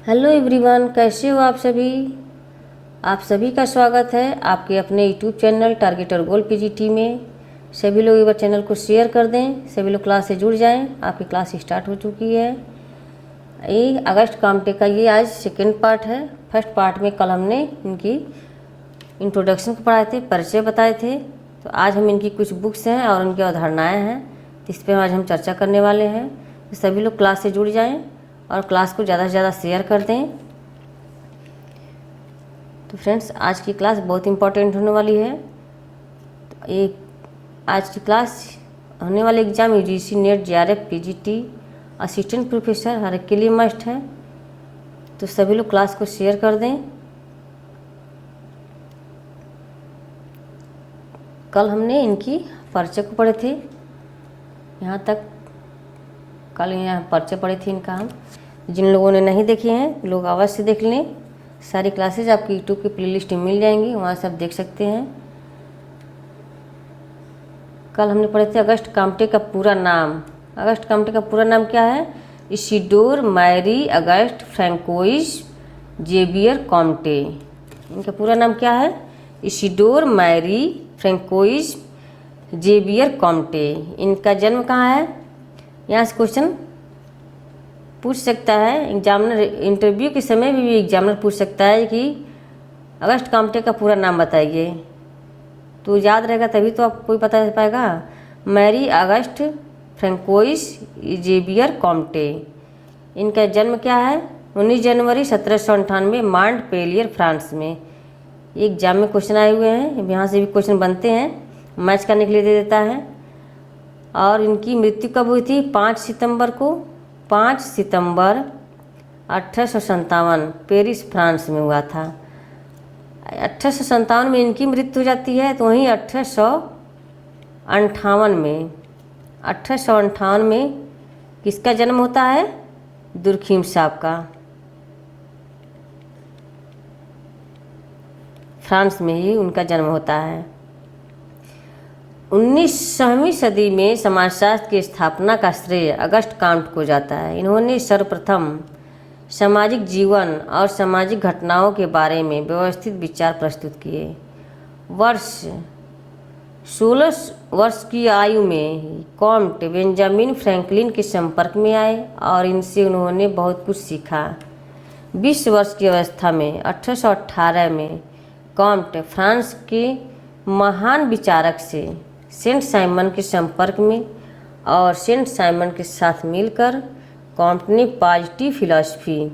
Hello everyone, कैसे हो आप सभी। आप सभी का स्वागत है आपके अपने यूट्यूब चैनल टारगेट और गोल पीजीटी में। सभी लोग एक बार चैनल को शेयर कर दें, सभी लोग क्लास से जुड़ जाएं। आपकी क्लास स्टार्ट हो चुकी है। ये अगस्त कामटे का ये आज सेकंड पार्ट है। फर्स्ट पार्ट में कल हमने इनकी इंट्रोडक्शन को पढ़ाए थे, परिचय बताए थे। तो आज हम इनकी कुछ बुक्स हैं और उनकी अवधारणाएँ हैं, तो इस पर आज हम चर्चा करने वाले हैं। तो सभी लोग क्लास से जुड़ जाएँ और क्लास को ज़्यादा से ज़्यादा शेयर कर दें। तो फ्रेंड्स, आज की क्लास बहुत इम्पोर्टेंट होने वाली है। तो एक आज की क्लास होने वाले exam UGC NET JRF PGT assistant professor हर एक के लिए मस्ट है। तो सभी लोग क्लास को शेयर कर दें। कल हमने इनकी परिचय को पढ़े थे, यहाँ तक कल यहाँ परिचय पढ़े थे इनका हम। जिन लोगों ने नहीं देखे हैं लोग अवश्य देख लें। सारी क्लासेज आपकी यूट्यूब की प्लेलिस्ट में मिल जाएंगी, वहाँ से आप देख सकते हैं। कल हमने पढ़े थे अगस्त कामटे का पूरा नाम। अगस्त कामटे का पूरा नाम क्या है? Isidore Marie Auguste Francois Xavier Comte. इनका पूरा नाम क्या है? Isidore Marie Francois Xavier Comte. इनका जन्म कहाँ है? यहाँ से क्वेश्चन पूछ सकता है एग्जामिनर, इंटरव्यू के समय भी एग्जामिनर पूछ सकता है कि अगस्त कामटे का पूरा नाम बताइए। तो याद रहेगा तभी तो आपको बता पाएगा। Mary Auguste Francois Xavier Comte. इनका जन्म क्या है? 19 जनवरी 1798 मॉन्टपेलियर फ्रांस में। ये एग्जाम में क्वेश्चन आए हुए हैं, यहाँ से भी क्वेश्चन बनते हैं, मैच करने के लिए दे देता है। और इनकी मृत्यु कब हुई थी? 5 सितंबर को। 5 सितंबर 1857 पेरिस फ्रांस में हुआ था। 1857 में इनकी मृत्यु हो जाती है। तो वहीं 1858 में किसका जन्म होता है? दुर्खिम साहब का। फ्रांस में ही उनका जन्म होता है। 19वीं सदी में समाजशास्त्र की स्थापना का श्रेय अगस्त कामट को जाता है। इन्होंने सर्वप्रथम सामाजिक जीवन और सामाजिक घटनाओं के बारे में व्यवस्थित विचार प्रस्तुत किए। 16 वर्ष की आयु में कामट बेंजामिन फ्रैंकलिन के संपर्क में आए और इनसे उन्होंने बहुत कुछ सीखा। 20 वर्ष की अवस्था में 1818 में कामट फ्रांस के महान विचारक से सेंट साइमन के संपर्क में और सेंट साइमन के साथ मिलकर कामट ने पॉजिटिव फिलॉसफी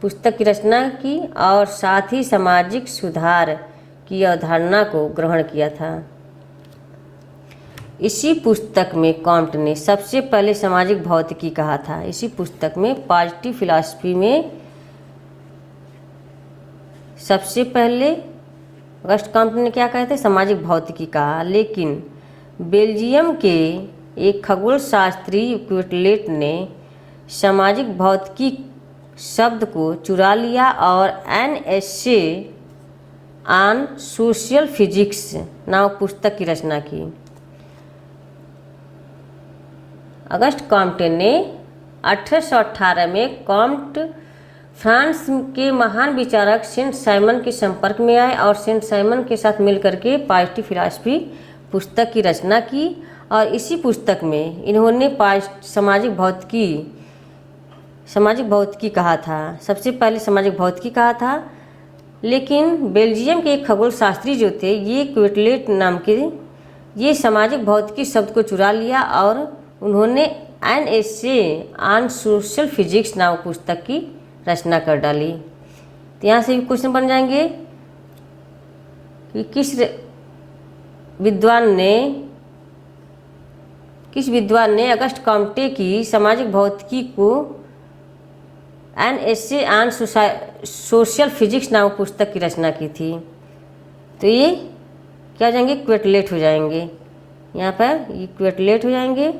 पुस्तक की रचना की और साथ ही सामाजिक सुधार की अवधारणा को ग्रहण किया था। इसी पुस्तक में कामट ने सबसे पहले सामाजिक भौतिकी कहा था। इसी पुस्तक में पॉजिटिव फिलॉसफी में सबसे पहले अगस्त कामट ने क्या कहे थे? सामाजिक भौतिकी कहा। लेकिन बेल्जियम के एक खगोल शास्त्री क्विटलेट ने सामाजिक भौतिकी शब्द को चुरा लिया और an essay on social physics नामक पुस्तक की रचना की। अगस्त कामट ने 1818 में कामट फ्रांस के महान विचारक सेंट साइमन के संपर्क में आए और सेंट साइमन के साथ मिलकर के पॉजिटिव फिलॉसफी पुस्तक की रचना की। और इसी पुस्तक में इन्होंने सामाजिक भौतिकी कहा था। सबसे पहले सामाजिक भौतिकी कहा था। लेकिन बेल्जियम के एक खगोल शास्त्री जो थे, ये क्विटलेट नाम के, ये सामाजिक भौतिकी शब्द को चुरा लिया और उन्होंने an essay on social physics नामक पुस्तक की रचना कर डाली। तो यहाँ से भी क्वेश्चन बन जाएंगे कि किस विद्वान ने अगस्त कामटे की सामाजिक भौतिकी को an essay on social physics नामक पुस्तक की रचना की थी। तो ये क्या हो जाएंगे? क्विटलेट हो जाएंगे। यहाँ पर ये क्विटलेट हो जाएंगे।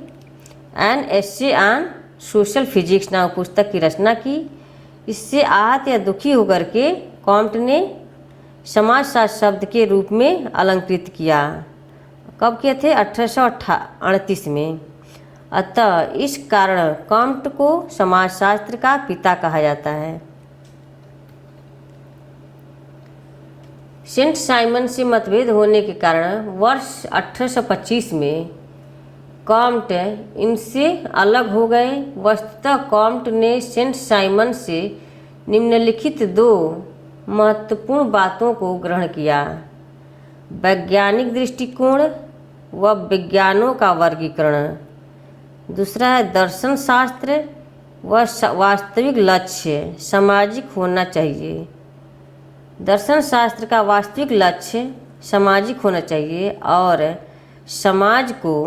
An essay on social physics नामक पुस्तक की रचना की। इससे आहत या दुखी होकर के कामट ने समाजशास्त्र शब्द के रूप में अलंकृत किया। कब किए थे? 1838 में। अतः इस कारण कॉम्ट को समाजशास्त्र का पिता कहा जाता है। सेंट साइमन से मतभेद होने के कारण वर्ष 1825 में कॉम्ट इनसे अलग हो गए। वस्तुतः कॉम्ट ने सेंट साइमन से निम्नलिखित दो महत्वपूर्ण बातों को ग्रहण किया: वैज्ञानिक दृष्टिकोण व विज्ञानों का वर्गीकरण। दूसरा है दर्शन शास्त्र व वास्तविक लक्ष्य सामाजिक होना चाहिए। दर्शन शास्त्र का वास्तविक लक्ष्य सामाजिक होना चाहिए और समाज को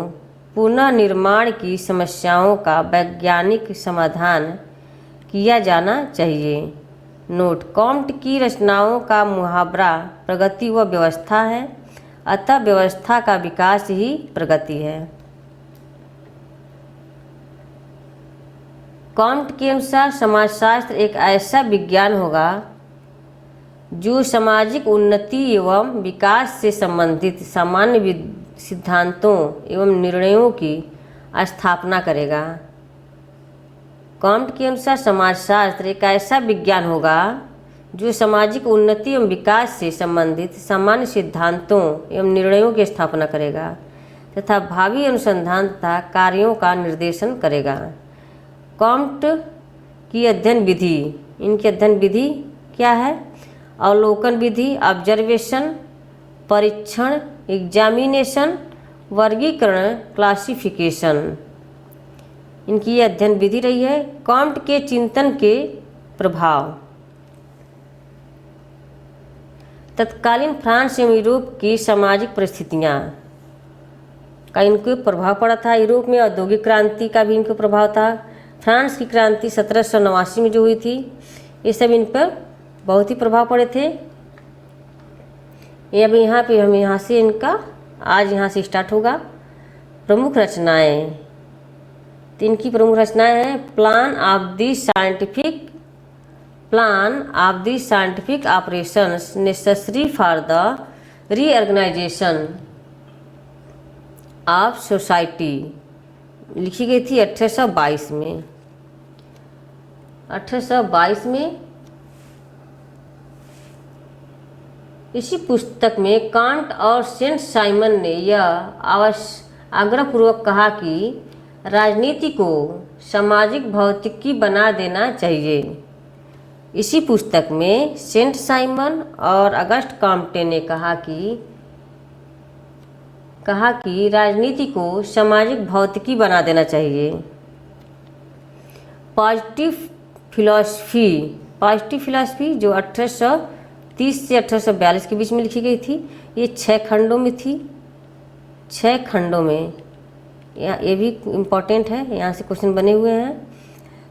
पुनर्निर्माण की समस्याओं का वैज्ञानिक समाधान किया जाना चाहिए। नोट: कॉम्ट की रचनाओं का मुहावरा प्रगति व व्यवस्था है, अतः व्यवस्था का विकास ही प्रगति है। कॉम्ट के अनुसार समाजशास्त्र एक ऐसा विज्ञान होगा जो सामाजिक उन्नति एवं विकास से संबंधित सामान्य सिद्धांतों एवं निर्णयों की स्थापना करेगा। कॉम्ट के अनुसार समाजशास्त्र एक ऐसा विज्ञान होगा जो सामाजिक उन्नति एवं विकास से संबंधित सामान्य सिद्धांतों एवं निर्णयों की स्थापना करेगा तथा भावी अनुसंधान तथा कार्यों का निर्देशन करेगा। कॉम्ट की अध्ययन विधि, इनकी अध्ययन विधि क्या है? अवलोकन विधि, ऑब्जर्वेशन, परीक्षण, एग्जामिनेशन, वर्गीकरण, क्लासिफिकेशन, इनकी अध्ययन विधि रही है। कॉम्ट के चिंतन के प्रभाव। तत्कालीन फ्रांस एवं यूरोप की सामाजिक परिस्थितियाँ का इनको प्रभाव पड़ा था। यूरोप में औद्योगिक क्रांति का भी इनको प्रभाव था। फ्रांस की क्रांति 1789 में जो हुई थी, ये सब इन पर बहुत ही प्रभाव पड़े थे। ये अब यहाँ पे हम यहाँ से इनका आज यहाँ से स्टार्ट होगा। प्रमुख रचनाएं, तो इनकी प्रमुख रचनाएं हैं plan of the scientific operations necessary for the reorganisation of society, लिखी गई थी 1822 में। 1822 में इसी पुस्तक में कांट और सेंट साइमन ने यह आग्रहपूर्वक कहा कि राजनीति को सामाजिक भौतिकी बना देना चाहिए। इसी पुस्तक में सेंट साइमन और अगस्ट कॉम्टे ने कहा कि राजनीति को सामाजिक भौतिकी बना देना चाहिए। पॉजिटिव फिलॉसफी जो 1830 से 1842 के बीच में लिखी गई थी, ये 6 खंडों में थी। 6 खंडों में, ये भी इम्पोर्टेंट है, यहाँ से क्वेश्चन बने हुए हैं।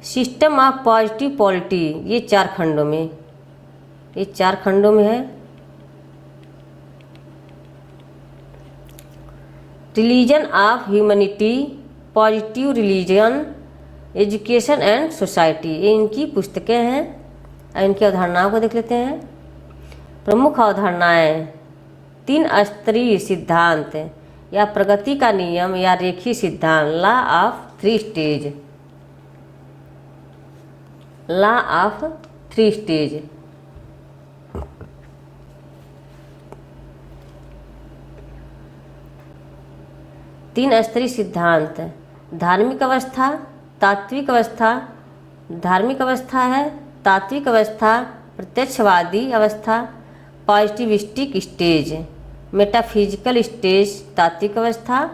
सिस्टम ऑफ पॉजिटिव पॉलिटी, ये 4 खंडों में, ये 4 खंडों में है। Religion of humanity, positive religion, education and society, ये इनकी पुस्तकें हैं। और इनकी अवधारणाओं को देख लेते हैं। प्रमुख अवधारणाएं: 3 स्तरीय सिद्धांत या प्रगति का नियम या रेखीय सिद्धांत, law of 3 stage, law of 3 stage. तीन स्तरीय सिद्धांत: धार्मिक अवस्था, तात्विक अवस्था, धार्मिक अवस्था है, तात्विक अवस्था, प्रत्यक्षवादी अवस्था, पॉजिटिविस्टिक स्टेज, मेटाफिजिकल स्टेज, तात्विक अवस्था,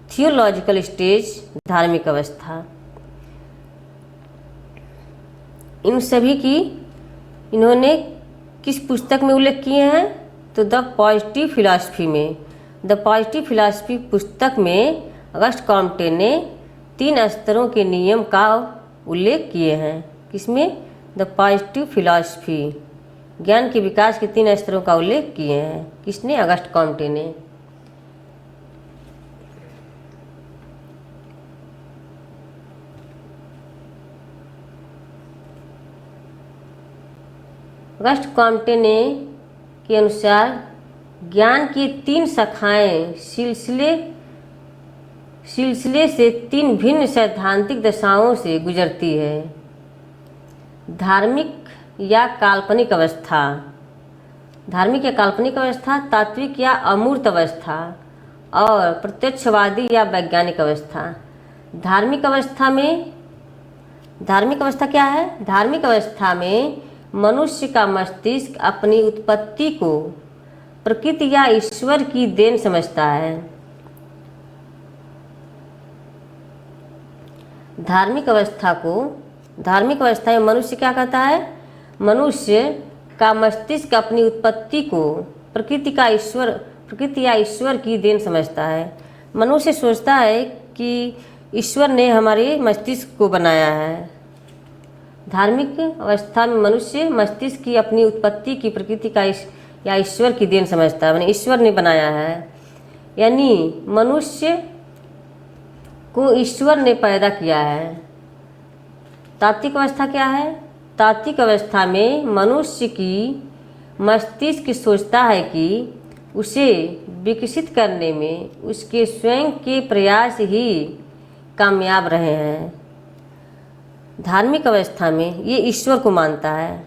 थियोलॉजिकल स्टेज, धार्मिक अवस्था। इन सभी की इन्होंने किस पुस्तक में उल्लेख किए हैं? तो द पॉजिटिव फिलॉसफी में। द पॉजिटिव फिलॉसफी पुस्तक में अगस्ट कॉम्टे ने 3 स्तरों के नियम का उल्लेख किए हैं। किसमें? द पॉजिटिव फिलॉसफी, ज्ञान के विकास के 3 स्तरों का उल्लेख किए हैं। किसने? अगस्ट कॉम्टे ने। अगस्ट कॉम्टे ने के अनुसार ज्ञान की 3 शाखाएं सिलसिले से 3 भिन्न सैद्धांतिक दशाओं से गुजरती है। धार्मिक या काल्पनिक अवस्था, धार्मिक या काल्पनिक अवस्था, तात्विक या अमूर्त अवस्था और प्रत्यक्षवादी या वैज्ञानिक अवस्था। धार्मिक अवस्था में, धार्मिक अवस्था क्या है? धार्मिक अवस्था में मनुष्य का मस्तिष्क अपनी उत्पत्ति को प्रकृति या ईश्वर की देन समझता है। धार्मिक अवस्था में मनुष्य क्या कहता है? मनुष्य का मस्तिष्क अपनी उत्पत्ति को प्रकृति या ईश्वर की देन समझता है। मनुष्य सोचता है कि ईश्वर ने हमारे मस्तिष्क को बनाया है। धार्मिक अवस्था में मनुष्य मस्तिष्क की अपनी उत्पत्ति की प्रकृति का या ईश्वर की देन समझता है, माने ईश्वर ने बनाया है, यानी मनुष्य को ईश्वर ने पैदा किया है। तात्विक अवस्था क्या है? तात्विक अवस्था में मनुष्य की मस्तिष्क सोचता है कि उसे विकसित करने में उसके स्वयं के प्रयास ही कामयाब रहे हैं। धार्मिक अवस्था में ये ईश्वर को मानता है।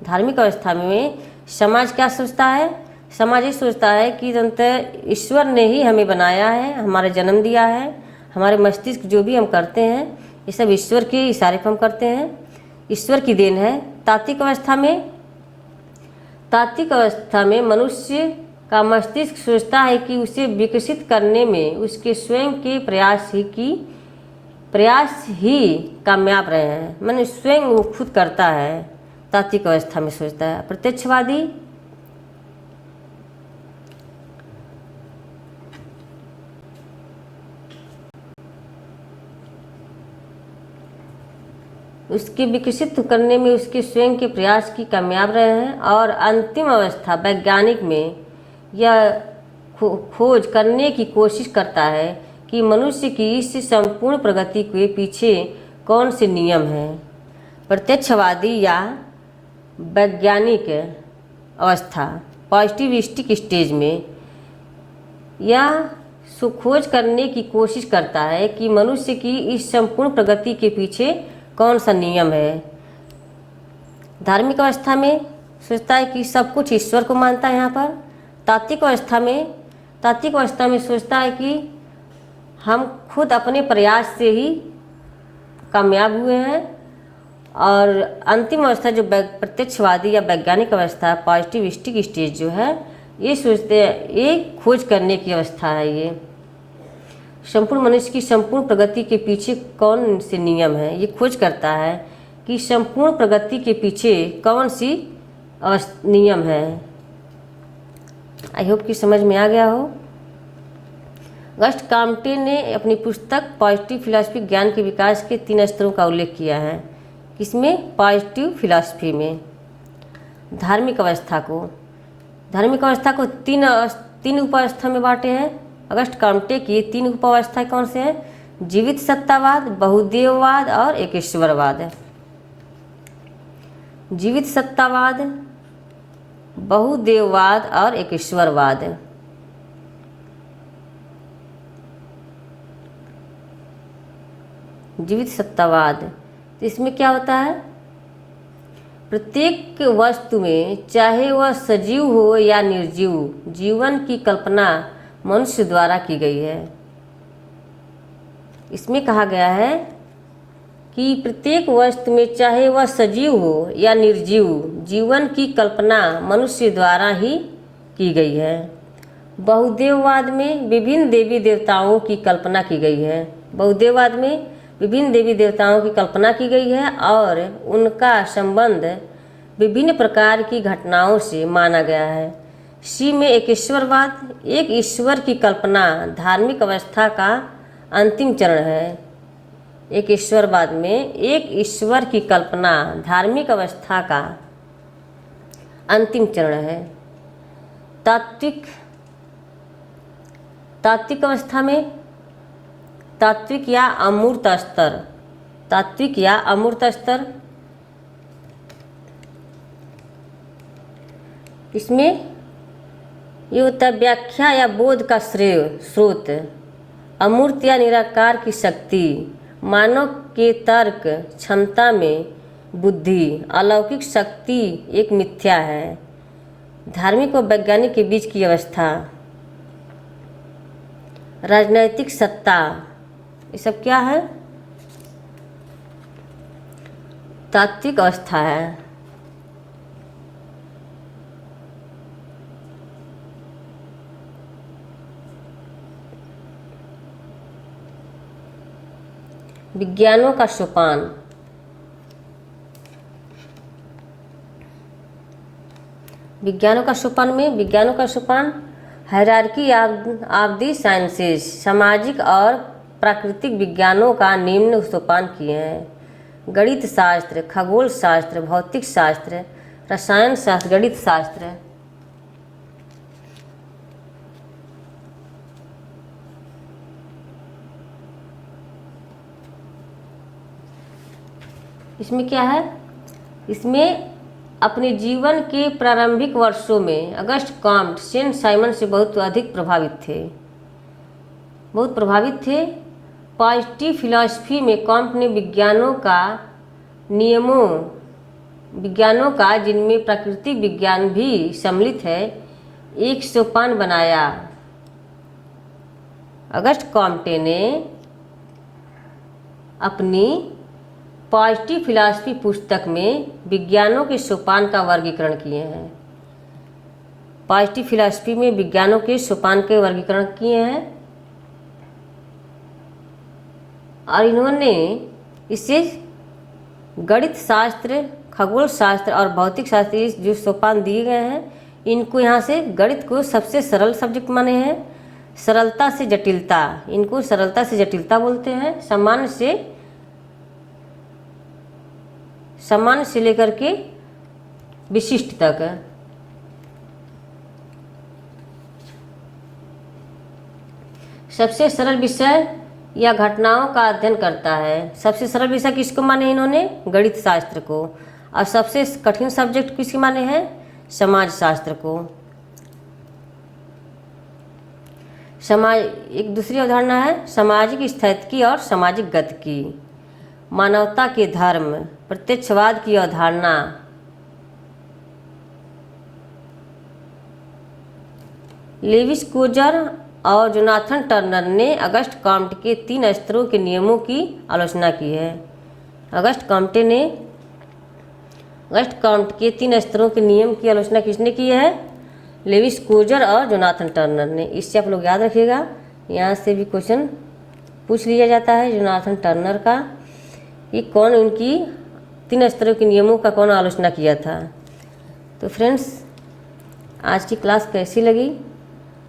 धार्मिक अवस्था में समाज क्या सोचता है? समाज ये सोचता है कि अंततः ईश्वर ने ही हमें बनाया है, हमारा जन्म दिया है, हमारे मस्तिष्क जो भी हम करते हैं ये सब ईश्वर के इशारे पर हम करते हैं, ईश्वर की देन है। तात्विक अवस्था में मनुष्य का मस्तिष्क सोचता है कि उसे विकसित करने में उसके स्वयं के प्रयास ही कामयाब रहे हैं, माने स्वयं वो खुद करता है। तात्विक अवस्था में सोचता है। प्रत्यक्षवादी, उसके विकसित करने में उसके स्वयं के प्रयास की कामयाब रहे हैं। और अंतिम अवस्था वैज्ञानिक में यह खोज करने की कोशिश करता है कि मनुष्य की इस संपूर्ण प्रगति के पीछे कौन से नियम हैं। प्रत्यक्षवादी या वैज्ञानिक अवस्था पॉजिटिविस्टिक स्टेज में यह खोज करने की कोशिश करता है कि मनुष्य की इस संपूर्ण प्रगति के पीछे कौन सा नियम है। धार्मिक अवस्था में सोचता है कि सब कुछ ईश्वर को मानता है। यहाँ पर तात्विक अवस्था में सोचता है कि हम खुद अपने प्रयास से ही कामयाब हुए हैं। और अंतिम अवस्था जो प्रत्यक्षवादी या वैज्ञानिक अवस्था पॉजिटिविस्टिक स्टेज जो है, ये सोचते हैं, ये खोज करने की अवस्था है। ये संपूर्ण मनुष्य की संपूर्ण प्रगति के पीछे कौन से नियम है, ये खोज करता है कि संपूर्ण प्रगति के पीछे कौन सी नियम है। आई होप कि समझ में आ गया हो। अगस्ट काम्टे ने अपनी पुस्तक पॉजिटिव फिलॉसफी ज्ञान के विकास के 3 स्तरों का उल्लेख किया है। किसमें? पॉजिटिव फिलॉसफी में। धार्मिक अवस्था को तीन उपावस्था में बांटे हैं। अगस्ट काम्टे की 3 उपावस्थाएं कौन से हैं? जीवित सत्तावाद, बहुदेववाद और एकेश्वरवाद। जीवित सत्तावाद, बहुदेववाद और एकेश्वरवाद। जीवित सत्तावाद, तो इसमें क्या होता है? प्रत्येक वस्तु में, चाहे वह सजीव हो या निर्जीव, जीवन की कल्पना मनुष्य द्वारा की गई है। इसमें कहा गया है कि प्रत्येक वस्तु में, चाहे वह सजीव हो या निर्जीव, जीवन की कल्पना मनुष्य द्वारा ही की गई है। बहुदेववाद में विभिन्न देवी देवताओं की कल्पना की गई है। बहुदेववाद में विभिन्न देवी देवताओं की कल्पना की गई है और उनका संबंध विभिन्न प्रकार की घटनाओं से माना गया है। सी में एकेश्वरवाद, एक ईश्वर की कल्पना धार्मिक अवस्था का अंतिम चरण है। एकेश्वरवाद में एक ईश्वर की कल्पना धार्मिक अवस्था का अंतिम चरण है। तात्विक अवस्था में तात्विक या अमूर्त स्तर, इसमें ये होता है व्याख्या या बोध का स्रोत। अमूर्त या निराकार की शक्ति, मानव के तर्क क्षमता में बुद्धि, अलौकिक शक्ति एक मिथ्या है, धार्मिक और वैज्ञानिक के बीच की अवस्था, राजनैतिक सत्ता, ये सब क्या है? तात्विक अवस्था है। विज्ञानों का सोपान, विज्ञानों का सोपान में विज्ञानों का सोपान हायरार्की ऑफ द साइंसेज, सामाजिक और प्राकृतिक विज्ञानों का निम्न सोपान किए हैं। गणित शास्त्र, खगोल शास्त्र, भौतिक शास्त्र, रसायन शास्त्र, गणित शास्त्र। इसमें क्या है? इसमें अपने जीवन के प्रारंभिक वर्षों में अगस्ट कॉम्ट सेंट साइमन से बहुत अधिक प्रभावित थे। पॉजिटिव फिलॉसफी में कॉम्ट ने विज्ञानों का जिनमें प्राकृतिक विज्ञान भी सम्मिलित है, एक सोपान बनाया। अगस्ट कॉम्टे ने अपनी पॉजिटिव फिलॉसफी पुस्तक में विज्ञानों के सोपान का वर्गीकरण किए हैं। पॉजिटिव फिलॉसफी में विज्ञानों के सोपान के वर्गीकरण किए हैं और इन्होंने इसे गणित शास्त्र, खगोल शास्त्र और भौतिक शास्त्र जो सोपान दिए गए हैं, इनको यहाँ से गणित को सबसे सरल सब्जेक्ट माने हैं, सरलता से जटिलता, इनको सरलता से जटिलता बोलते हैं, सामान्य से लेकर के विशिष्ट तक। सबसे सरल विषय या घटनाओं का अध्ययन करता है। सबसे सरल विषय किसको माने इन्होंने? गणित शास्त्र को। और सबसे कठिन सब्जेक्ट किसके माने हैं? समाज शास्त्र को। एक दूसरी अवधारणा है सामाजिक स्थितिकी और सामाजिक गतिकी, मानवता के धर्म, प्रत्यक्षवाद की अवधारणा, लेविस कोजर और जोनाथन टर्नर ने अगस्ट कॉम्ट के 3 स्तरों के नियमों की आलोचना की है। अगस्ट कॉम्ट के 3 स्तरों के नियम की आलोचना किसने की है? लेविस कोजर और जोनाथन टर्नर ने। इससे आप लोग याद रखिएगा, यहाँ से भी क्वेश्चन पूछ लिया जाता है। जोनाथन टर्नर का ये कौन, उनकी 3 स्तरों के नियमों का कौन आलोचना किया था? तो फ्रेंड्स, आज की क्लास कैसी लगी?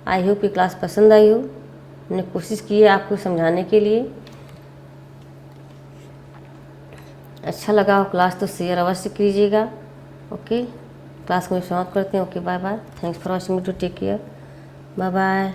आई होप कि क्लास पसंद आई हो। मैंने कोशिश की है आपको समझाने के लिए। अच्छा लगा हो क्लास तो शेयर अवश्य कीजिएगा। ओके, क्लास को समाप्त करते हैं। Okay, bye bye. Thanks for watching, to take care, bye bye.